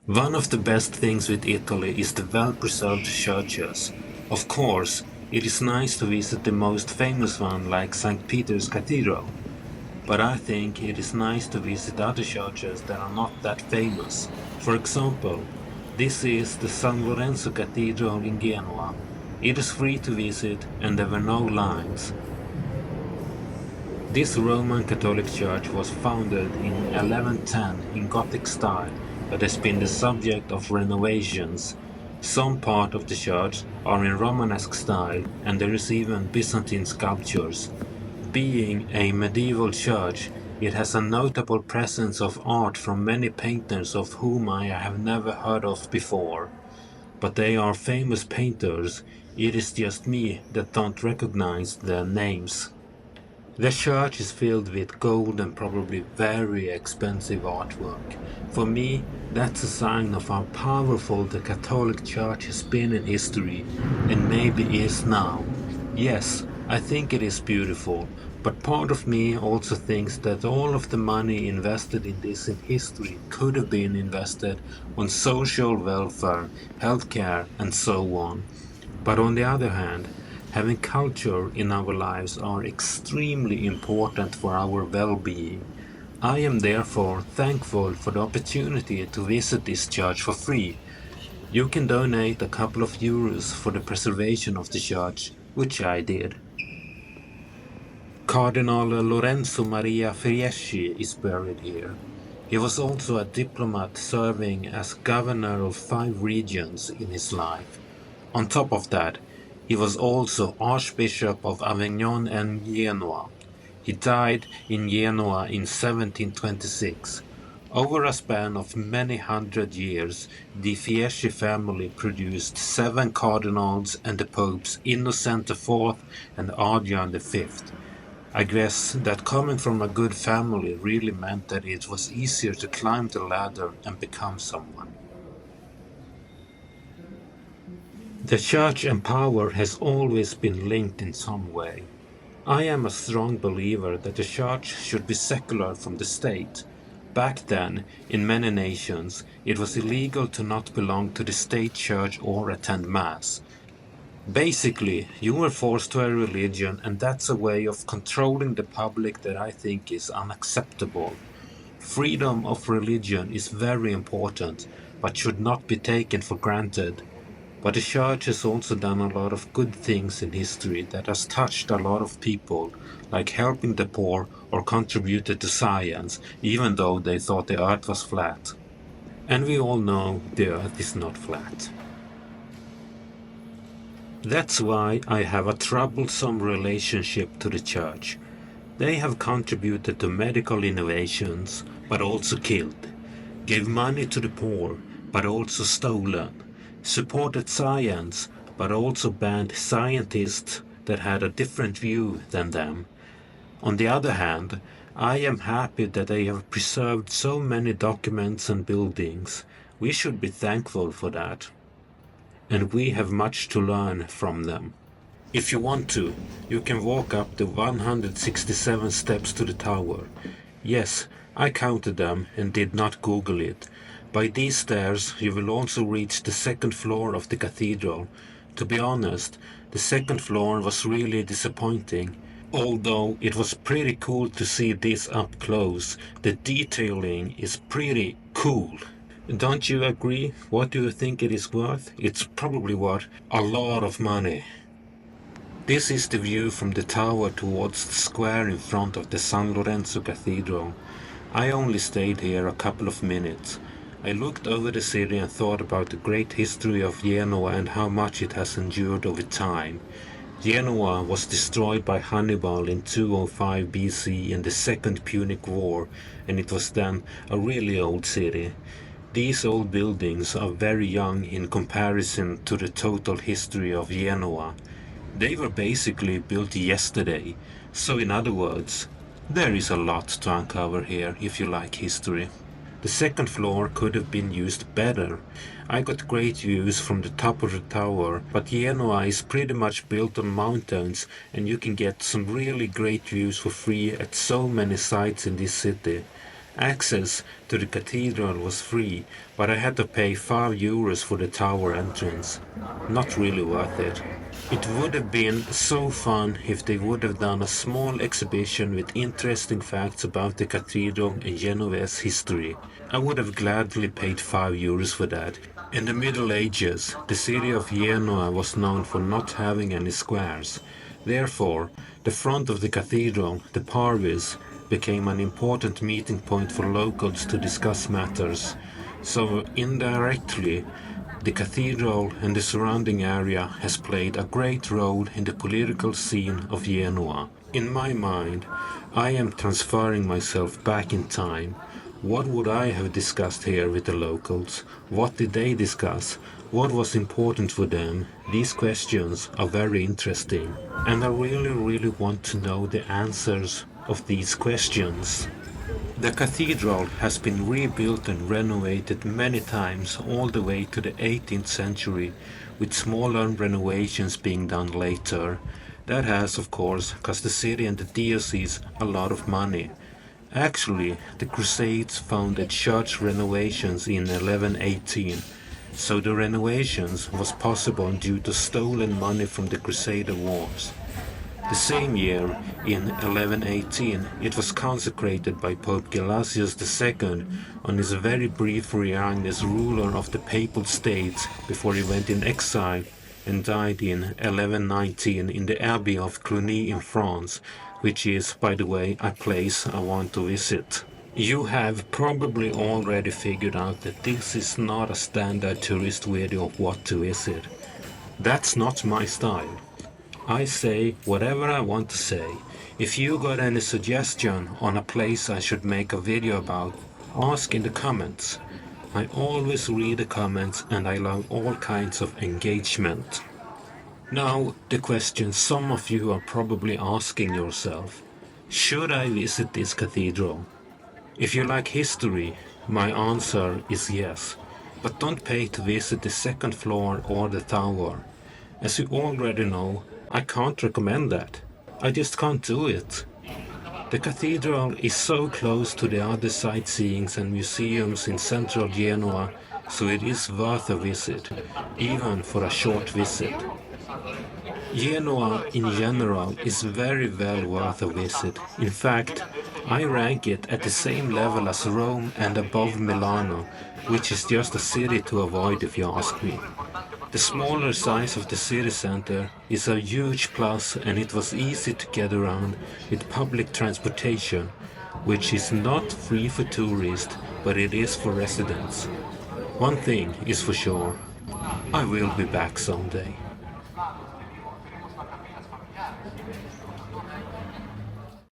One of the best things with Italy is the well-preserved churches. Of course, it is nice to visit the most famous one like St. Peter's Cathedral, but I think it is nice to visit other churches that are not that famous. For example, this is the San Lorenzo Cathedral in Genoa. It is free to visit and there were no lines. This Roman Catholic church was founded in 1110 in Gothic style, but has been the subject of renovations. Some part of the church are in Romanesque style, and there is even Byzantine sculptures. Being a medieval church, it has a notable presence of art from many painters of whom I have never heard of before. But they are famous painters, it is just me that don't recognize their names. The church is filled with gold and probably very expensive artwork. For me, that's a sign of how powerful the Catholic Church has been in history, and maybe is now. Yes, I think it is beautiful, but part of me also thinks that all of the money invested in this in history could have been invested on social welfare, healthcare, and so on. But on the other hand, having culture in our lives are extremely important for our well-being. I am therefore thankful for the opportunity to visit this church for free. You can donate a couple of euros for the preservation of the church, which I did. Cardinal Lorenzo Maria Fieschi is buried here. He was also a diplomat serving as governor of 5 regions in his life. On top of that, he was also Archbishop of Avignon and Genoa. He died in Genoa in 1726. Over a span of many hundred years, the Fieschi family produced 7 cardinals and the popes Innocent IV and Adrian V. I guess that coming from a good family really meant that it was easier to climb the ladder and become someone. The church and power has always been linked in some way. I am a strong believer that the church should be secular from the state. Back then, in many nations, it was illegal to not belong to the state church or attend mass. Basically, you were forced to a religion, and that's a way of controlling the public that I think is unacceptable. Freedom of religion is very important, but should not be taken for granted. But the church has also done a lot of good things in history that has touched a lot of people, like helping the poor or contributed to science, even though they thought the earth was flat. And we all know the earth is not flat. That's why I have a troublesome relationship to the church. They have contributed to medical innovations, but also killed, gave money to the poor, but also stolen, supported science, but also banned scientists that had a different view than them. On the other hand, I am happy that they have preserved so many documents and buildings. We should be thankful for that. And we have much to learn from them. If you want to, you can walk up the 167 steps to the tower. Yes, I counted them and did not Google it. By these stairs you will also reach the 2nd floor of the cathedral. To be honest, the 2nd floor was really disappointing. Although it was pretty cool to see this up close, the detailing is pretty cool. Don't you agree? What do you think it is worth? It's probably worth a lot of money. This is the view from the tower towards the square in front of the San Lorenzo Cathedral. I only stayed here a couple of minutes. I looked over the city and thought about the great history of Genoa and how much it has endured over time. Genoa was destroyed by Hannibal in 205 BC in the Second Punic War, and it was then a really old city. These old buildings are very young in comparison to the total history of Genoa. They were basically built yesterday, so in other words, there is a lot to uncover here if you like history. The 2nd floor could have been used better. I got great views from the top of the tower, but Genoa is pretty much built on mountains and you can get some really great views for free at so many sites in this city. Access to the cathedral was free, but I had to pay €5 for the tower entrance. Not really worth it. It would have been so fun if they would have done a small exhibition with interesting facts about the cathedral and Genoa's history. I would have gladly paid €5 for that. In the Middle Ages, the city of Genoa was known for not having any squares. Therefore, the front of the cathedral, the Parvis, became an important meeting point for locals to discuss matters. So indirectly, the cathedral and the surrounding area has played a great role in the political scene of Genoa. In my mind, I am transferring myself back in time. What would I have discussed here with the locals? What did they discuss? What was important for them? These questions are very interesting, and I really want to know the answers of these questions. The cathedral has been rebuilt and renovated many times all the way to the 18th century, with smaller renovations being done later. That has, of course, cost the city and the diocese a lot of money. Actually, the Crusades founded church renovations in 1118, so the renovations was possible due to stolen money from the Crusader Wars. The same year, in 1118, it was consecrated by Pope Gelasius II on his very brief reign as ruler of the Papal States before he went in exile and died in 1119 in the Abbey of Cluny in France, which is, by the way, a place I want to visit. You have probably already figured out that this is not a standard tourist video of what to visit. That's not my style. I say whatever I want to say. If you got any suggestion on a place I should make a video about, ask in the comments. I always read the comments and I love all kinds of engagement. Now, the question some of you are probably asking yourself: should I visit this cathedral? If you like history, my answer is yes, but don't pay to visit the second floor or the tower. As you already know, I can't recommend that. I just can't do it. The cathedral is so close to the other sightseeings and museums in central Genoa, so it is worth a visit, even for a short visit. Genoa in general is very well worth a visit. In fact, I rank it at the same level as Rome and above Milano, which is just a city to avoid if you ask me. The smaller size of the city center is a huge plus, and it was easy to get around with public transportation, which is not free for tourists, but it is for residents. One thing is for sure, I will be back someday.